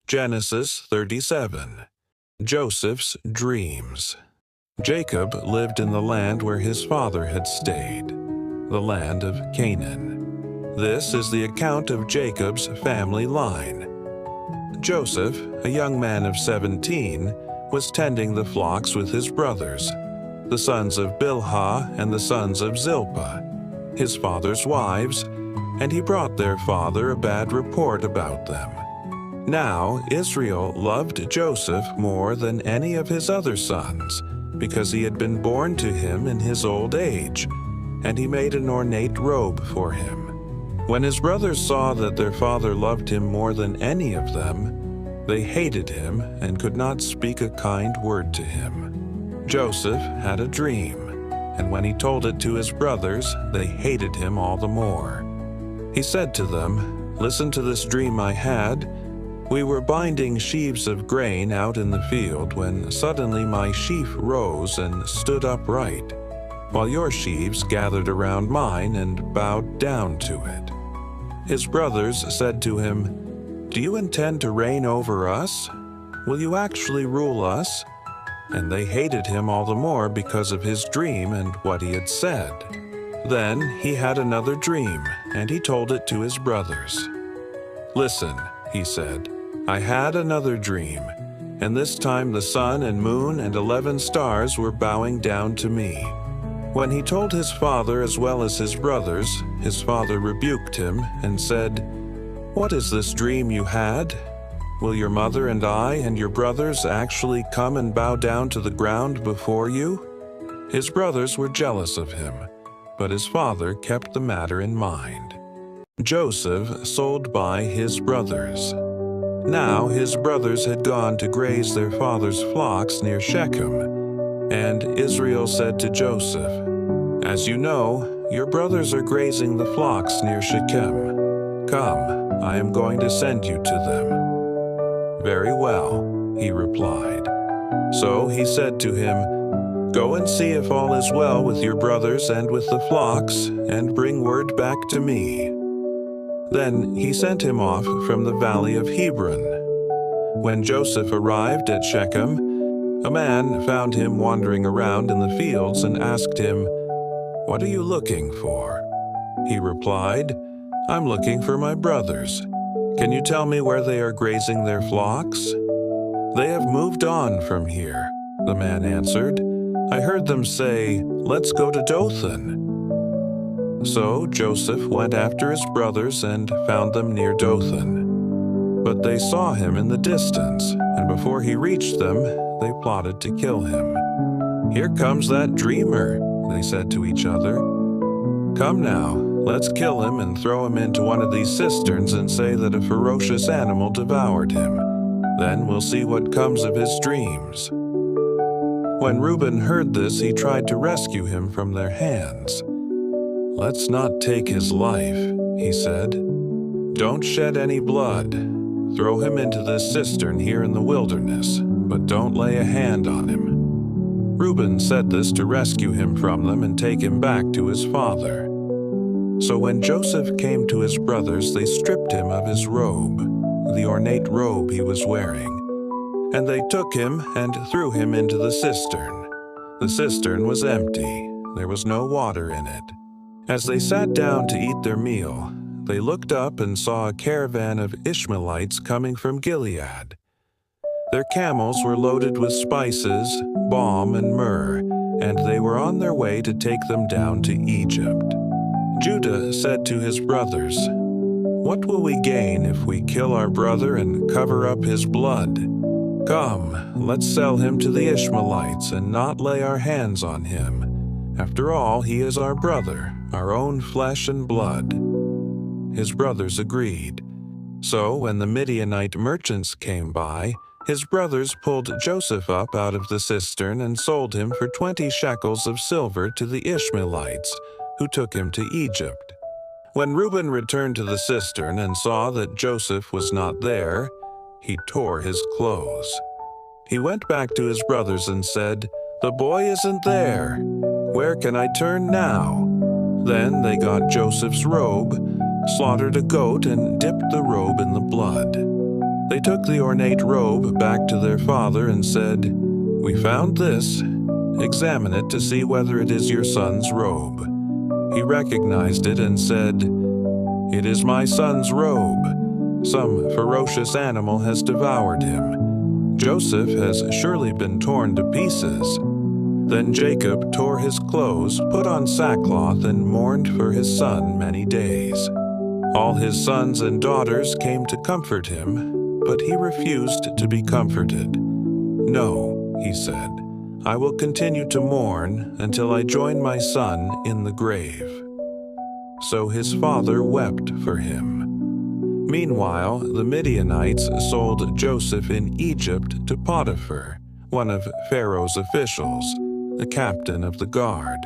Genesis 37. Joseph's Dreams. Jacob lived in the land where his father had stayed, the land of Canaan. This is the account of Jacob's family line. Joseph, a young man of 17, was tending the flocks with his brothers, the sons of Bilhah and the sons of Zilpah, his father's wives, and he brought their father a bad report about them. Now Israel loved Joseph more than any of his other sons, because he had been born to him in his old age, and he made an ornate robe for him. When his brothers saw that their father loved him more than any of them, they hated him and could not speak a kind word to him. Joseph had a dream, and when he told it to his brothers, they hated him all the more. He said to them, "Listen to this dream I had. We were binding sheaves of grain out in the field when suddenly my sheaf rose and stood upright, while your sheaves gathered around mine and bowed down to it." His brothers said to him, "Do you intend to reign over us? Will you actually rule us?" And they hated him all the more because of his dream and what he had said. Then he had another dream, and he told it to his brothers. "Listen," he said, "I had another dream, and this time the sun and moon and 11 stars were bowing down to me." When he told his father as well as his brothers, his father rebuked him and said, "What is this dream you had? Will your mother and I and your brothers actually come and bow down to the ground before you?" His brothers were jealous of him, but his father kept the matter in mind. Joseph sold by his brothers. Now his brothers had gone to graze their father's flocks near Shechem, and Israel said to Joseph, "As you know, your brothers are grazing the flocks near Shechem. Come, I am going to send you to them." "Very well," he replied. So he said to him, "Go and see if all is well with your brothers and with the flocks, and bring word back to me." Then he sent him off from the valley of Hebron. When Joseph arrived at Shechem, a man found him wandering around in the fields and asked him, "What are you looking for?" He replied, "I'm looking for my brothers. Can you tell me where they are grazing their flocks?" "They have moved on from here," the man answered. "I heard them say, 'Let's go to Dothan.'" So Joseph went after his brothers and found them near Dothan. But they saw him in the distance, and before he reached them, they plotted to kill him. "Here comes that dreamer," they said to each other. "Come now, let's kill him and throw him into one of these cisterns and say that a ferocious animal devoured him. Then we'll see what comes of his dreams." When Reuben heard this, he tried to rescue him from their hands. "Let's not take his life," he said. "Don't shed any blood. Throw him into this cistern here in the wilderness, but don't lay a hand on him." Reuben said this to rescue him from them and take him back to his father. So when Joseph came to his brothers, they stripped him of his robe, the ornate robe he was wearing, and they took him and threw him into the cistern. The cistern was empty. There was no water in it. As they sat down to eat their meal, they looked up and saw a caravan of Ishmaelites coming from Gilead. Their camels were loaded with spices, balm, and myrrh, and they were on their way to take them down to Egypt. Judah said to his brothers, "What will we gain if we kill our brother and cover up his blood? Come, let's sell him to the Ishmaelites and not lay our hands on him. After all, he is our brother, our own flesh and blood." His brothers agreed. So when the Midianite merchants came by, his brothers pulled Joseph up out of the cistern and sold him for 20 shekels of silver to the Ishmaelites, who took him to Egypt. When Reuben returned to the cistern and saw that Joseph was not there, he tore his clothes. He went back to his brothers and said, "The boy isn't there. Where can I turn now?" Then they got Joseph's robe, slaughtered a goat, and dipped the robe in the blood. They took the ornate robe back to their father and said, "We found this. Examine it to see whether it is your son's robe." He recognized it and said, "It is my son's robe. Some ferocious animal has devoured him. Joseph has surely been torn to pieces." Then Jacob tore his clothes, put on sackcloth, and mourned for his son many days. All his sons and daughters came to comfort him, but he refused to be comforted. "No," he said, "I will continue to mourn until I join my son in the grave." So his father wept for him. Meanwhile, the Midianites sold Joseph in Egypt to Potiphar, one of Pharaoh's officials, the captain of the guard.